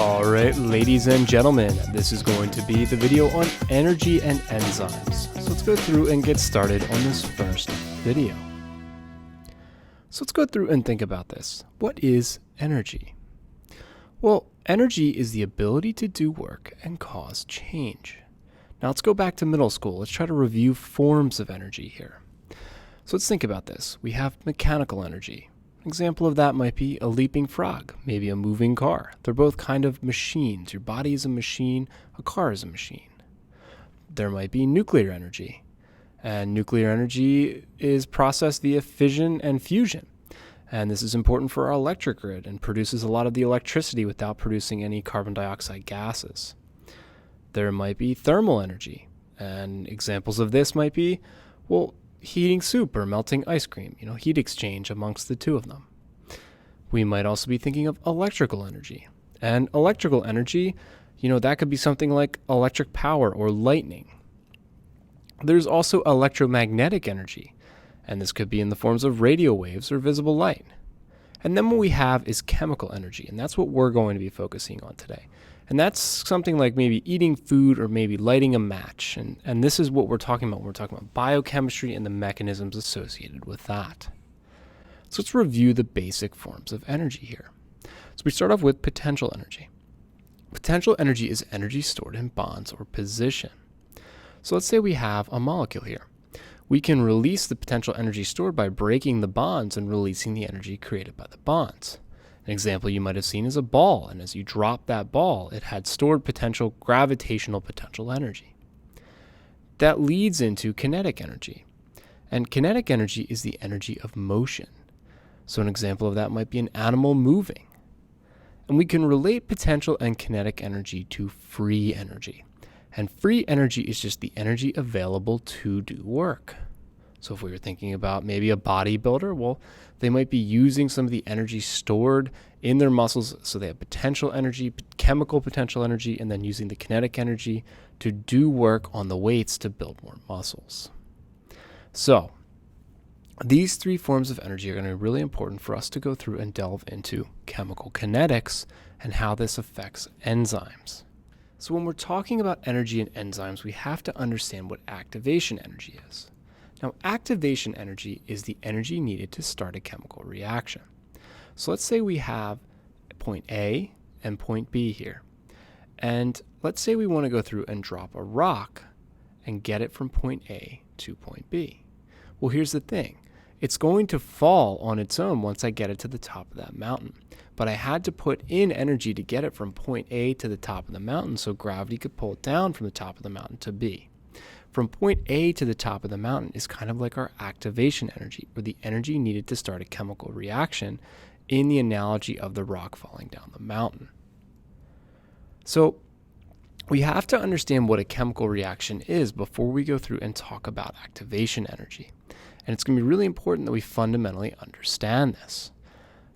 Alright, ladies and gentlemen, this is going to be the video on energy and enzymes. So let's go through and get started on this first video. So let's go through and think about this. What is energy? Well, energy is the ability to do work and cause change. Now let's go back to middle school. Let's try to review forms of energy here. So let's think about this. We have mechanical energy. An example of that might be a leaping frog, maybe a moving car. They're both kind of machines. Your body is a machine, a car is a machine. There might be nuclear energy, and nuclear energy is processed via fission and fusion. And this is important for our electric grid and produces a lot of the electricity without producing any carbon dioxide gases. There might be thermal energy, and examples of this might be, heating soup or melting ice cream, heat exchange amongst the two of them. We might also be thinking of electrical energy. And electrical energy, that could be something like electric power or lightning. There's also electromagnetic energy, and this could be in the forms of radio waves or visible light. And then what we have is chemical energy, and that's what we're going to be focusing on today. And that's something like maybe eating food or maybe lighting a match. And this is what we're talking about. We're talking about biochemistry and the mechanisms associated with that. So let's review the basic forms of energy here. So we start off with potential energy. Potential energy is energy stored in bonds or position. So let's say we have a molecule here. We can release the potential energy stored by breaking the bonds and releasing the energy created by the bonds. An example you might have seen is a ball, and as you drop that ball, it had stored potential gravitational potential energy. That leads into kinetic energy, and kinetic energy is the energy of motion. So an example of that might be an animal moving. And we can relate potential and kinetic energy to free energy. And free energy is just the energy available to do work. So if we were thinking about maybe a bodybuilder, they might be using some of the energy stored in their muscles. So they have potential energy, chemical potential energy, and then using the kinetic energy to do work on the weights to build more muscles. So these three forms of energy are going to be really important for us to go through and delve into chemical kinetics and how this affects enzymes. So when we're talking about energy and enzymes, we have to understand what activation energy is. Now, activation energy is the energy needed to start a chemical reaction. So let's say we have point A and point B here. And let's say we want to go through and drop a rock and get it from point A to point B. Well, here's the thing. It's going to fall on its own once I get it to the top of that mountain. But I had to put in energy to get it from point A to the top of the mountain so gravity could pull it down from the top of the mountain to B. From point A to the top of the mountain is kind of like our activation energy, or the energy needed to start a chemical reaction in the analogy of the rock falling down the mountain. So we have to understand what a chemical reaction is before we go through and talk about activation energy. And it's going to be really important that we fundamentally understand this.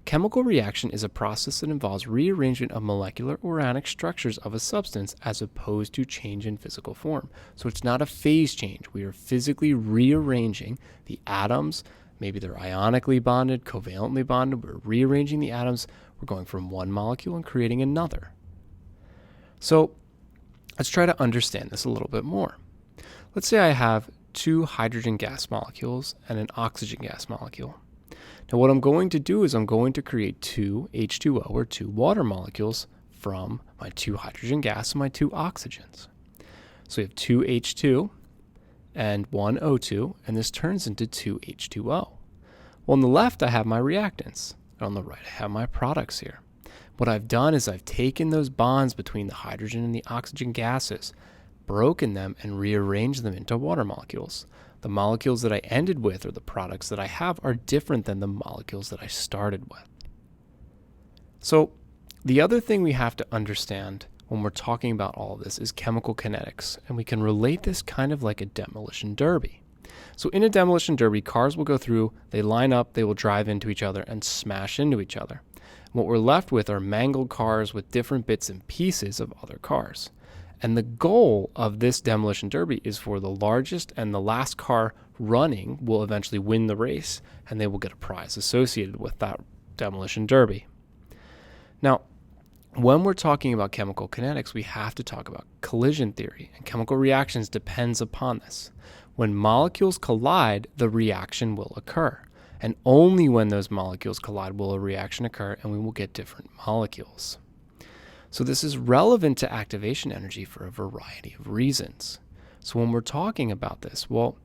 Chemical reaction is a process that involves rearrangement of molecular organic structures of a substance as opposed to change in physical form. So it's not a phase change. We are physically rearranging the atoms. Maybe they're ionically bonded, covalently bonded. We're rearranging the atoms. We're going from one molecule and creating another. So let's try to understand this a little bit more. Let's say I have two hydrogen gas molecules and an oxygen gas molecule. Now what I'm going to do is I'm going to create two H2O or two water molecules from my two hydrogen gas and my two oxygens. So we have two H2 and one O2, and this turns into two H2O. Well, on the left I have my reactants, and on the right I have my products here. What I've done is I've taken those bonds between the hydrogen and the oxygen gases, broken them, and rearranged them into water molecules. The molecules that I ended with, or the products that I have, are different than the molecules that I started with. So the other thing we have to understand when we're talking about all of this is chemical kinetics, and we can relate this kind of like a demolition derby. So in a demolition derby, cars will go through, they line up, they will drive into each other and smash into each other. What we're left with are mangled cars with different bits and pieces of other cars. And the goal of this demolition derby is for the largest and the last car running will eventually win the race, and they will get a prize associated with that demolition derby. Now, when we're talking about chemical kinetics, we have to talk about collision theory, and chemical reactions depends upon this. When molecules collide, the reaction will occur. And only when those molecules collide will a reaction occur, and we will get different molecules. So this is relevant to activation energy for a variety of reasons. So when we're talking about this, well,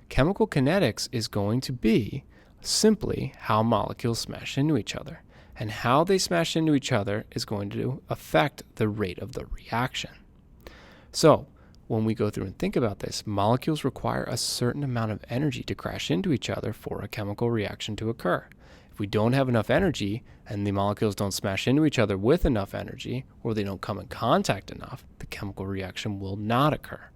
chemical kinetics is going to be simply how molecules smash into each other. And how they smash into each other is going to affect the rate of the reaction. So when we go through and think about this, molecules require a certain amount of energy to crash into each other for a chemical reaction to occur. If we don't have enough energy and the molecules don't smash into each other with enough energy, or they don't come in contact enough, the chemical reaction will not occur.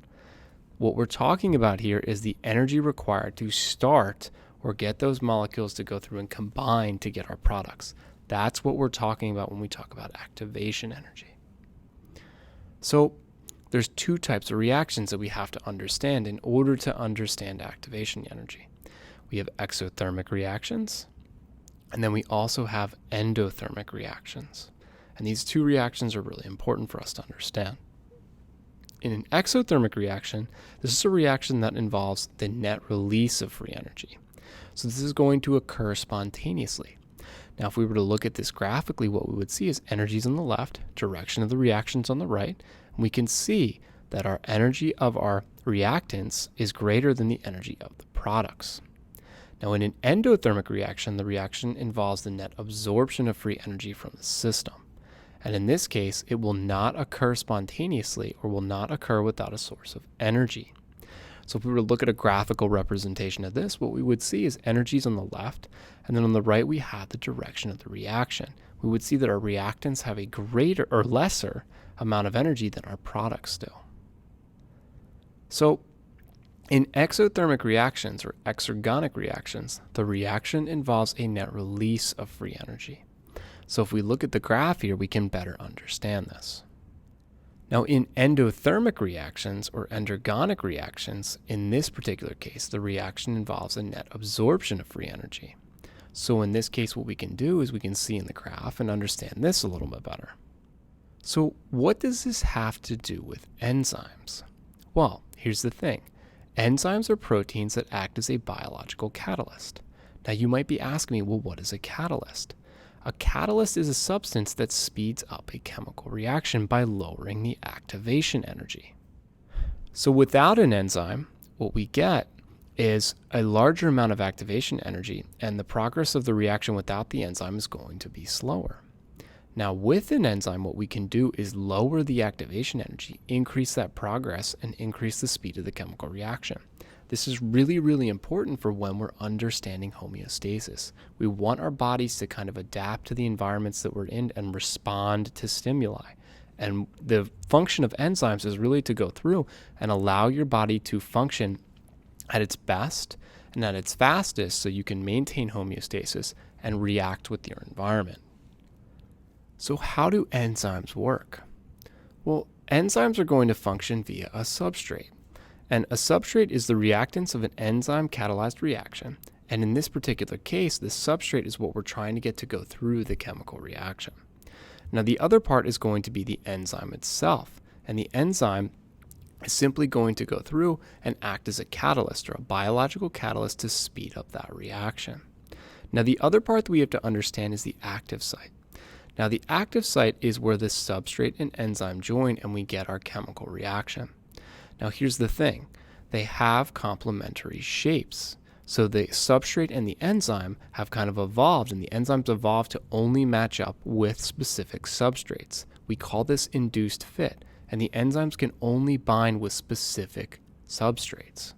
What we're talking about here is the energy required to start or get those molecules to go through and combine to get our products. That's what we're talking about when we talk about activation energy. So there's two types of reactions that we have to understand in order to understand activation energy. We have exothermic reactions, and then we also have endothermic reactions. And these two reactions are really important for us to understand. In an exothermic reaction, this is a reaction that involves the net release of free energy. So this is going to occur spontaneously. Now, if we were to look at this graphically, what we would see is energies on the left, direction of the reactions on the right, and we can see that our energy of our reactants is greater than the energy of the products. Now, in an endothermic reaction, the reaction involves the net absorption of free energy from the system. And in this case, it will not occur spontaneously or will not occur without a source of energy. So if we were to look at a graphical representation of this, what we would see is energies on the left, and then on the right we have the direction of the reaction. We would see that our reactants have a greater or lesser amount of energy than our products do. So in exothermic reactions or exergonic reactions, the reaction involves a net release of free energy. So if we look at the graph here, we can better understand this. Now, in endothermic reactions or endergonic reactions, in this particular case, the reaction involves a net absorption of free energy. So in this case, what we can do is we can see in the graph and understand this a little bit better. So what does this have to do with enzymes? Well, here's the thing. Enzymes are proteins that act as a biological catalyst. Now, you might be asking me, well, what is a catalyst? A catalyst is a substance that speeds up a chemical reaction by lowering the activation energy. So without an enzyme, what we get is a larger amount of activation energy, and the progress of the reaction without the enzyme is going to be slower. Now with an enzyme, what we can do is lower the activation energy, increase that progress, and increase the speed of the chemical reaction. This is really, really important for when we're understanding homeostasis. We want our bodies to kind of adapt to the environments that we're in and respond to stimuli. And the function of enzymes is really to go through and allow your body to function at its best and at its fastest so you can maintain homeostasis and react with your environment. So how do enzymes work? Well, enzymes are going to function via a substrate. And a substrate is the reactants of an enzyme-catalyzed reaction. And in this particular case, the substrate is what we're trying to get to go through the chemical reaction. Now, the other part is going to be the enzyme itself. And the enzyme is simply going to go through and act as a catalyst or a biological catalyst to speed up that reaction. Now, the other part that we have to understand is the active site. Now, the active site is where the substrate and enzyme join and we get our chemical reaction. Now here's the thing, they have complementary shapes. So the substrate and the enzyme have kind of evolved, and the enzymes evolved to only match up with specific substrates. We call this induced fit, and the enzymes can only bind with specific substrates.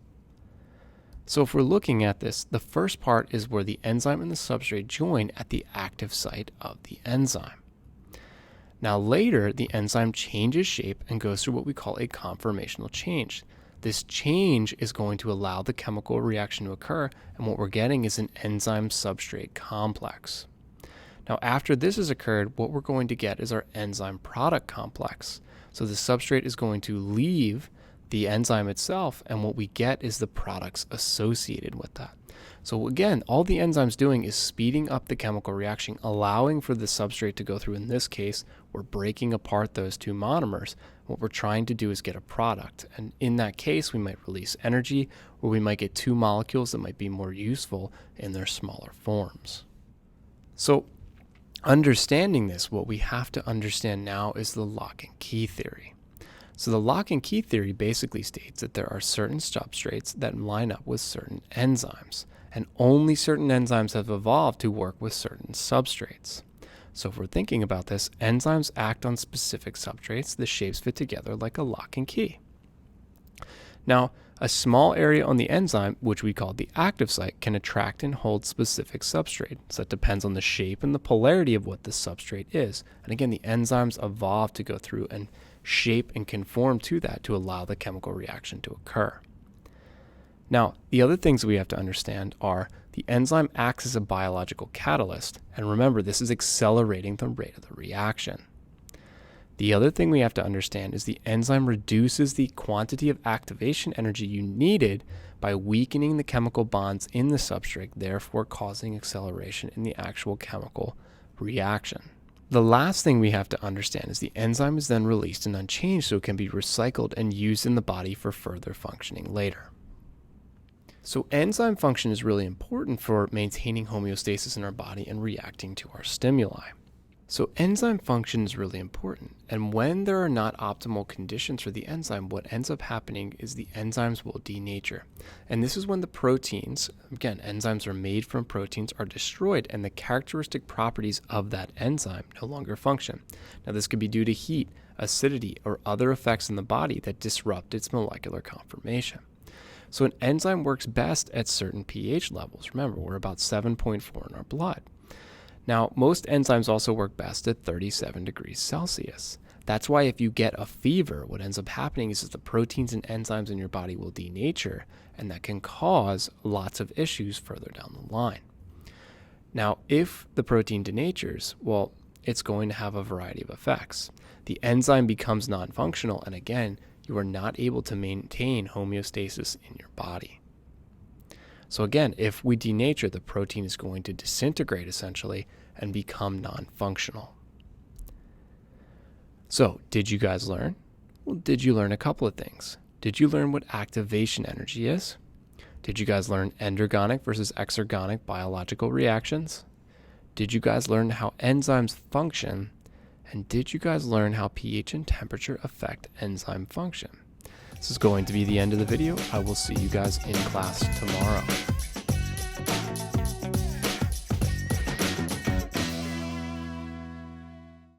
So if we're looking at this, the first part is where the enzyme and the substrate join at the active site of the enzyme. Now later, the enzyme changes shape and goes through what we call a conformational change. This change is going to allow the chemical reaction to occur, and what we're getting is an enzyme-substrate complex. Now after this has occurred, what we're going to get is our enzyme-product complex. So the substrate is going to leave the enzyme itself, and what we get is the products associated with that. So again, all the enzyme's doing is speeding up the chemical reaction, allowing for the substrate to go through. In this case, we're breaking apart those two monomers. What we're trying to do is get a product. And in that case, we might release energy, or we might get two molecules that might be more useful in their smaller forms. So understanding this, what we have to understand now is the lock and key theory. So the lock and key theory basically states that there are certain substrates that line up with certain enzymes, and only certain enzymes have evolved to work with certain substrates. So if we're thinking about this, enzymes act on specific substrates. The shapes fit together like a lock and key. Now, a small area on the enzyme, which we call the active site, can attract and hold specific substrate. So that depends on the shape and the polarity of what the substrate is. And again, the enzymes evolve to go through and shape and conform to that to allow the chemical reaction to occur. Now, the other things we have to understand are the enzyme acts as a biological catalyst, and remember, this is accelerating the rate of the reaction. The other thing we have to understand is the enzyme reduces the quantity of activation energy you needed by weakening the chemical bonds in the substrate, therefore causing acceleration in the actual chemical reaction. The last thing we have to understand is the enzyme is then released and unchanged so it can be recycled and used in the body for further functioning later. So enzyme function is really important for maintaining homeostasis in our body and reacting to our stimuli. So enzyme function is really important, and when there are not optimal conditions for the enzyme, what ends up happening is the enzymes will denature. And this is when the proteins, again, enzymes are made from proteins, are destroyed, and the characteristic properties of that enzyme no longer function. Now this could be due to heat, acidity, or other effects in the body that disrupt its molecular conformation. So an enzyme works best at certain pH levels. Remember, we're about 7.4 in our blood. Now, most enzymes also work best at 37 degrees Celsius. That's why if you get a fever, what ends up happening is that the proteins and enzymes in your body will denature, and that can cause lots of issues further down the line. Now, if the protein denatures, well, it's going to have a variety of effects. The enzyme becomes non-functional, and again, you are not able to maintain homeostasis in your body. So again, if we denature, the protein is going to disintegrate essentially and become non-functional. So did you guys learn? Well, did you learn a couple of things? Did you learn what activation energy is? Did you guys learn endergonic versus exergonic biological reactions? Did you guys learn how enzymes function? And did you guys learn how pH and temperature affect enzyme function? This is going to be the end of the video. I will see you guys in class tomorrow.